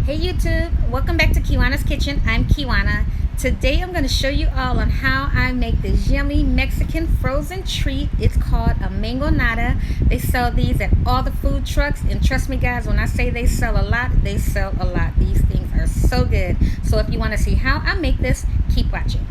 Hey YouTube, welcome back to Kiwanna's Kitchen. I'm Kiwanna. Today I'm going to show you all on how I make this yummy Mexican frozen treat. It's called a mangonada. They sell these at all the food trucks, and trust me guys, when I say they sell a lot, they sell a lot. These things are so good. So if you want to see how I make this, keep watching.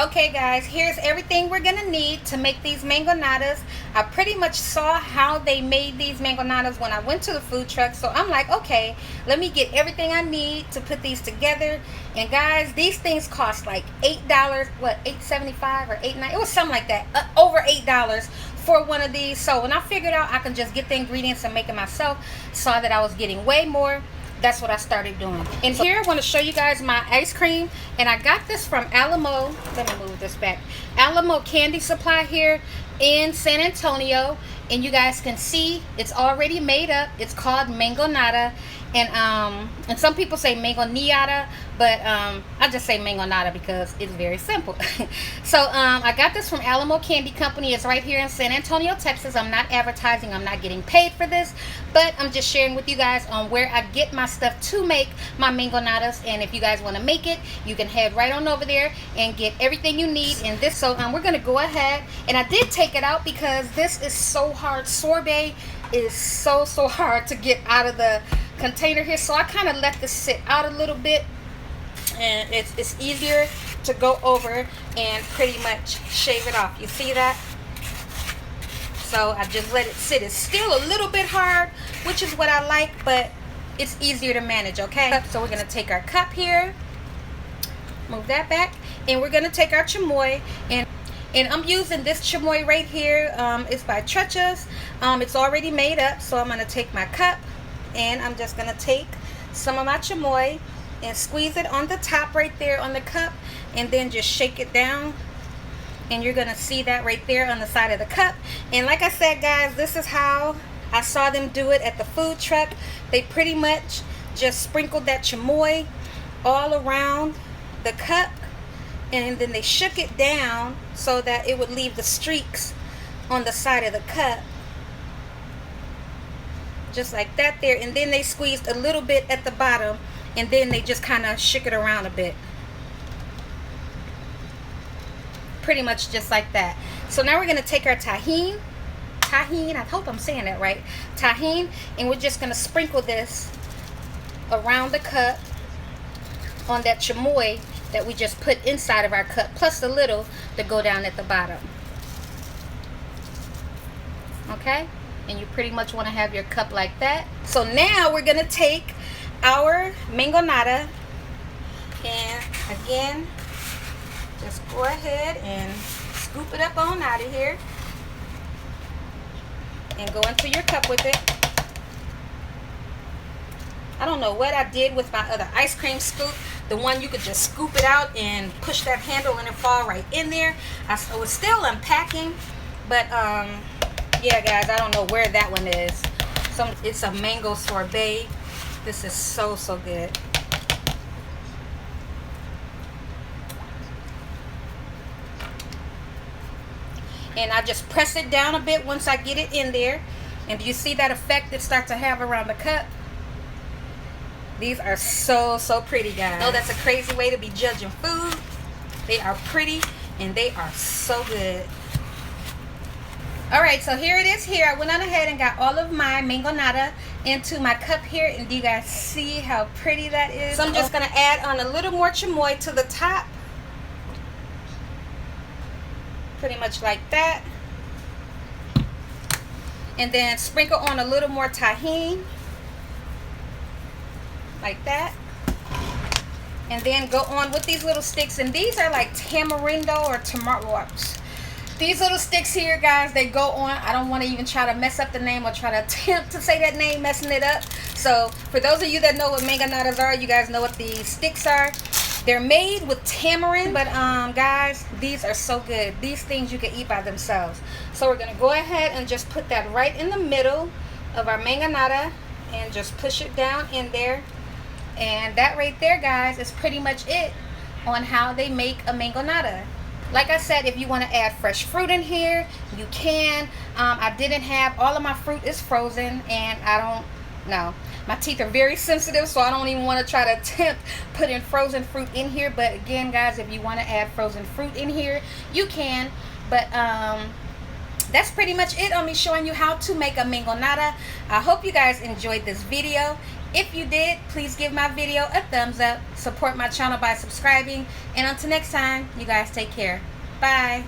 Okay guys, here's everything we're gonna need to make these mangonadas. I pretty much saw how they made these mangonadas when I went to the food truck, so I'm like, okay, let me get everything I need to put these together. And guys, these things cost like $8, what, $8.75 or $8.9, it was something like that, over $8 for one of these. So when I figured out I can just get the ingredients and make it myself, saw that I was getting way more. That's what I started doing. And here I want to show you guys my ice cream, and I got this from Alamo. Let me move this back. Alamo Candy Supply here in San Antonio, and you guys can see it's already made up. It's called Mangonada, and some people say Mangoneada, but I just say Mangonada because it's very simple. So I got this from Alamo Candy Company. It's right here in San Antonio, Texas. I'm not advertising. I'm not getting paid for this, but I'm just sharing with you guys on where I get my stuff to make my mangonadas. And if you guys want to make it, you can head right on over there and get everything you need in this. So we're going to go ahead, and I did take it out because this is so hard. Sorbet is so hard to get out of the container here, so I kind of let this sit out a little bit, and it's easier to go over and pretty much shave it off. You see that? So I just let it sit. It's still a little bit hard, which is what I like, but it's easier to manage. Okay, so we're gonna take our cup here, move that back, and we're gonna take our chamoy, and I'm using this chamoy right here. It's by Truchas. It's already made up, so I'm gonna take my cup, and I'm just gonna take some of my chamoy and squeeze it on the top right there on the cup, and then just shake it down, and you're gonna see that right there on the side of the cup. And like I said guys, this is how I saw them do it at the food truck. They pretty much just sprinkled that chamoy all around the cup, and then they shook it down so that it would leave the streaks on the side of the cup, just like that there. And then they squeezed a little bit at the bottom, and then they just kind of shook it around a bit, pretty much just like that. So now we're going to take our Tajin, I hope I'm saying that right, Tajin, and we're just going to sprinkle this around the cup on that chamoy that we just put inside of our cup, plus a little to go down at the bottom. Okay, and you pretty much want to have your cup like that. So now we're gonna take our mangonada, and again, just go ahead and scoop it up on out of here and go into your cup with it. I don't know what I did with my other ice cream scoop, the one you could just scoop it out and push that handle and it fall right in there. I was still unpacking, but yeah guys, I don't know where that one is. It's a mango sorbet. This is so good. And I just press it down a bit once I get it in there, and do you see that effect it starts to have around the cup? These are so pretty guys. No, that's a crazy way to be judging food. They are pretty and they are so good. Alright, so here it is here. I went on ahead and got all of my mangonada into my cup here, and do you guys see how pretty that is? So I'm just going to add on a little more chamoy to the top. Pretty much like that. And then sprinkle on a little more Tajin, like that. And then go on with these little sticks, and these are like tamarindo or tamarindo. These little sticks here guys, they go on. I don't want to even try to mess up the name or try to attempt to say that name messing it up. So for those of you that know what mangonadas are, you guys know what these sticks are. They're made with tamarind, but guys, these are so good. These things you can eat by themselves. So we're gonna go ahead and just put that right in the middle of our mangonada and just push it down in there. And that right there guys is pretty much it. on how they make a mangonada. Like I said, if you want to add fresh fruit in here, you can. I didn't have, all of my fruit is frozen, and I don't know. My teeth are very sensitive, so I don't even want to try to attempt putting frozen fruit in here. But again, guys, if you want to add frozen fruit in here, you can. But that's pretty much it on me showing you how to make a mangonada. I hope you guys enjoyed this video. If you did, please give my video a thumbs up. Support my channel by subscribing. And until next time, you guys take care. Bye.